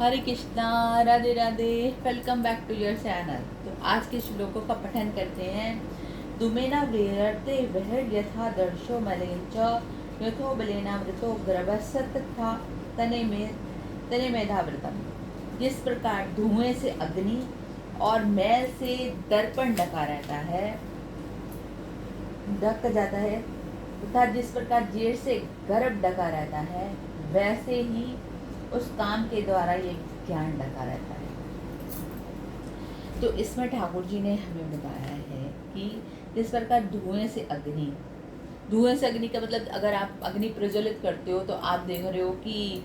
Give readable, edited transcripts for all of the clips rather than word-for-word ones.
Hare Krishna, Radhe Radhe. Welcome back to your channel. तो आज के श्लोकों का पठन करते हैं। दुमेना व्रीरते विहर यथा दर्शो मलेन च यथो बलेना वृतो ग्रवसत था तने मेधावृतम। जिस प्रकार धुएं से अग्नि और मैल से दर्पण ढका रहता है, ढक जाता है, तथा जिस प्रकार जेर से गर्भ ढका रहता है, वैसे ही उस काम के द्वारा ये ज्ञान ढका रहता है। तो इसमें ठाकुर जी ने हमें बताया है कि जिस प्रकार धुएं से अग्नि का मतलब, अगर आप अग्नि प्रज्वलित करते हो तो आप देख रहे हो कि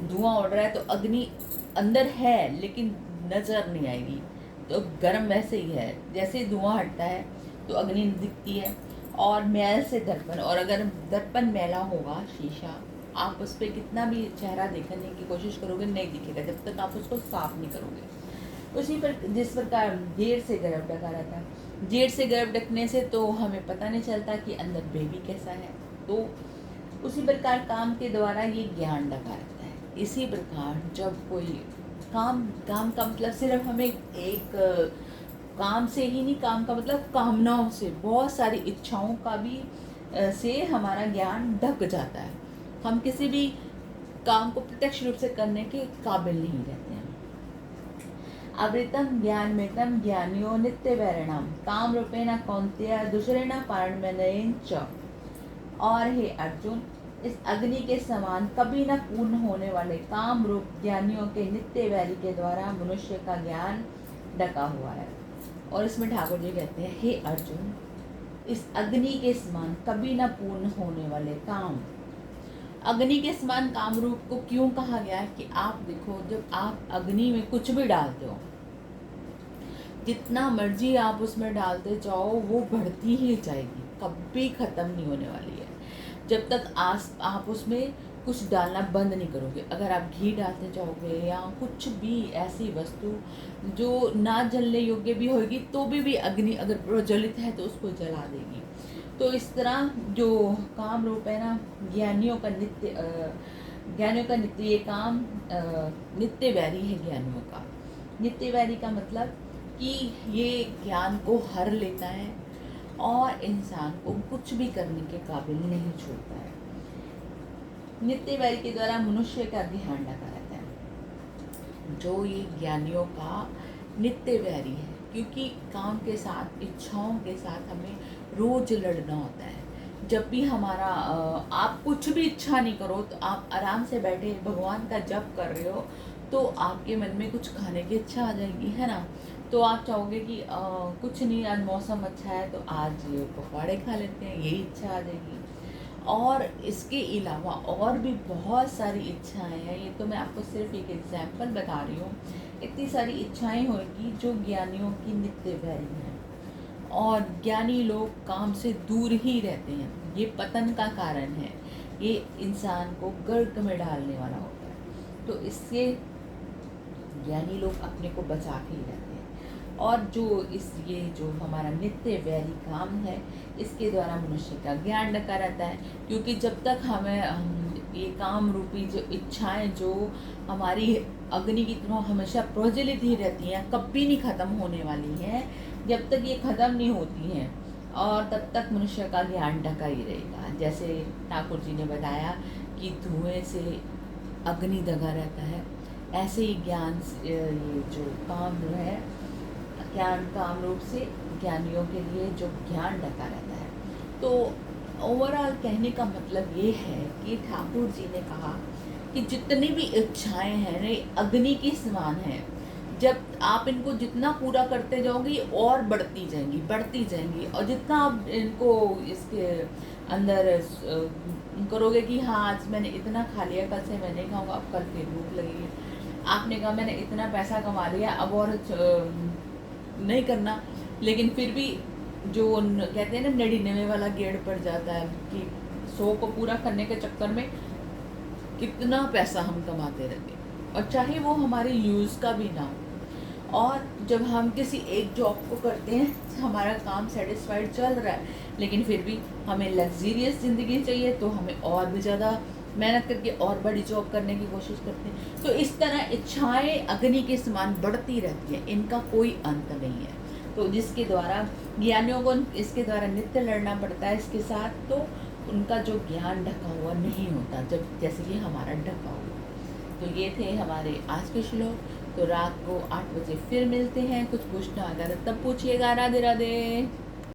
धुआं उड़ रहा है, तो अग्नि अंदर है लेकिन नजर नहीं आएगी। तो गर्म वैसे ही है, जैसे ही धुआं हटता है तो अग्नि दिखती है। और मैल से दर्पण, और अगर दर्पण मैला होगा, शीशा, आप उस पर कितना भी चेहरा देखने की कोशिश करोगे नहीं दिखेगा जब तक आप उसको साफ नहीं करोगे। उसी पर जिस प्रकार जेर से गर्भ ढका रहता है, जेर से गर्भ ढकने से तो हमें पता नहीं चलता कि अंदर बेबी कैसा है। तो उसी प्रकार काम के द्वारा ये ज्ञान ढका रहता है। इसी प्रकार जब कोई काम का मतलब सिर्फ हमें एक काम से ही नहीं, काम का मतलब कामनाओं से, बहुत सारी इच्छाओं का भी से हमारा ज्ञान ढक जाता है। हम किसी भी काम को प्रत्यक्ष रूप से करने के काबिल नहीं रहते हैं। अवृतम ज्ञान मृतम ज्ञानियो नित्य वैरणम काम रूपेण कौन्तेय दूसरेण पारणमयेन च। और हे अर्जुन, इस अग्नि के समान कभी न पूर्ण होने वाले काम रूप ज्ञानियों के नित्य वैरी के द्वारा मनुष्य का ज्ञान ढका हुआ है। और इसमें ठाकुर जी कहते हैं, हे अर्जुन, इस अग्नि के समान कभी न पूर्ण होने वाले काम, अग्नि के समान काम रूप को क्यों कहा गया है कि आप देखो, जब आप अग्नि में कुछ भी डालते हो, जितना मर्जी आप उसमें डालते जाओ, वो बढ़ती ही जाएगी, कभी खत्म नहीं होने वाली है जब तक आप उसमें कुछ डालना बंद नहीं करोगे। अगर आप घी डालते जाओगे या कुछ भी ऐसी वस्तु जो ना जलने योग्य भी होगी, तो भी अग्नि अगर प्रज्वलित है तो उसको जला देगी। तो इस तरह जो काम रूप है ना, ज्ञानियों का नित्य ये काम नित्य वैरी है। ज्ञानियों का नित्य वैरी का मतलब कि ये ज्ञान को हर लेता है और इंसान को कुछ भी करने के काबिल नहीं छोड़ता है। नित्य वैरी के द्वारा मनुष्य का ध्यान ढका रहता है, जो ये ज्ञानियों का नित्य वैरी है। क्योंकि काम के साथ, इच्छाओं के साथ हमें रोज लड़ना होता है। जब भी हमारा आप कुछ भी इच्छा नहीं करो, तो आप आराम से बैठे भगवान का जप कर रहे हो, तो आपके मन में कुछ खाने की इच्छा आ जाएगी, है ना। तो आप चाहोगे कि कुछ नहीं, आज मौसम अच्छा है तो आज पकौड़े खा लेते हैं, यही इच्छा आ जाएगी। और इसके अलावा और भी बहुत सारी इच्छाएं हैं। ये तो मैं आपको सिर्फ एक एग्जाम्पल बता रही हूँ। इतनी सारी इच्छाएं होगी जो ज्ञानियों की नित्य वैरी हैं। और ज्ञानी लोग काम से दूर ही रहते हैं। ये पतन का कारण है, ये इंसान को गर्क में डालने वाला होता है। तो इससे ज्ञानी लोग अपने को बचा के ही रहते हैं। और ये जो हमारा नित्य वैरी काम है, इसके द्वारा मनुष्य का ज्ञान ढका रहता है। क्योंकि जब तक हम ये काम रूपी जो इच्छाएं जो हमारी अग्नि की तरह हमेशा प्रज्वलित ही रहती हैं, कभी नहीं खत्म होने वाली हैं, जब तक ये खत्म नहीं होती हैं, और तब तक मनुष्य का ज्ञान ढका ही रहेगा। जैसे ठाकुर जी ने बताया कि धुएं से अग्नि ढका रहता है, ऐसे ही ज्ञान ये जो काम है, ज्ञान काम रूप से ज्ञानियों के लिए जो ज्ञान ढका रहता है। तो ओवरऑल कहने का मतलब ये है कि ठाकुर जी ने कहा कि जितनी भी इच्छाएं हैं ना, अग्नि की समान है। जब आप इनको जितना पूरा करते जाओगे, और बढ़ती जाएंगी। और जितना आप इनको इसके अंदर करोगे कि हाँ, आज मैंने इतना खा लिया, कल से मैं नहीं खाऊंगा, अब कल फिर भूख लगेगी। आपने कहा मैंने इतना पैसा कमा लिया, अब और नहीं करना, लेकिन फिर भी जो कहते हैं ना, 99 वाला गेड़ पड़ जाता है कि 100 को पूरा करने के चक्कर में कितना पैसा हम कमाते रहते हैं, और चाहे वो हमारे यूज़ का भी ना हो। और जब हम किसी एक जॉब को करते हैं, हमारा काम सेटिस्फाइड चल रहा है, लेकिन फिर भी हमें लग्जीरियस ज़िंदगी चाहिए, तो हमें और भी ज़्यादा मेहनत करके और बड़ी जॉब करने की कोशिश करते हैं। तो इस तरह इच्छाएं अग्नि के समान बढ़ती रहती हैं, इनका कोई अंत नहीं है। तो जिसके द्वारा ज्ञानियों को इसके द्वारा नित्य लड़ना पड़ता है इसके साथ, तो उनका जो ज्ञान ढका हुआ नहीं होता, जब जैसे कि हमारा ढका हुआ। तो ये थे हमारे आज के श्लोक। तो रात को 8 बजे फिर मिलते हैं। कुछ पूछना अगर तब पूछिएगा। राधे राधे।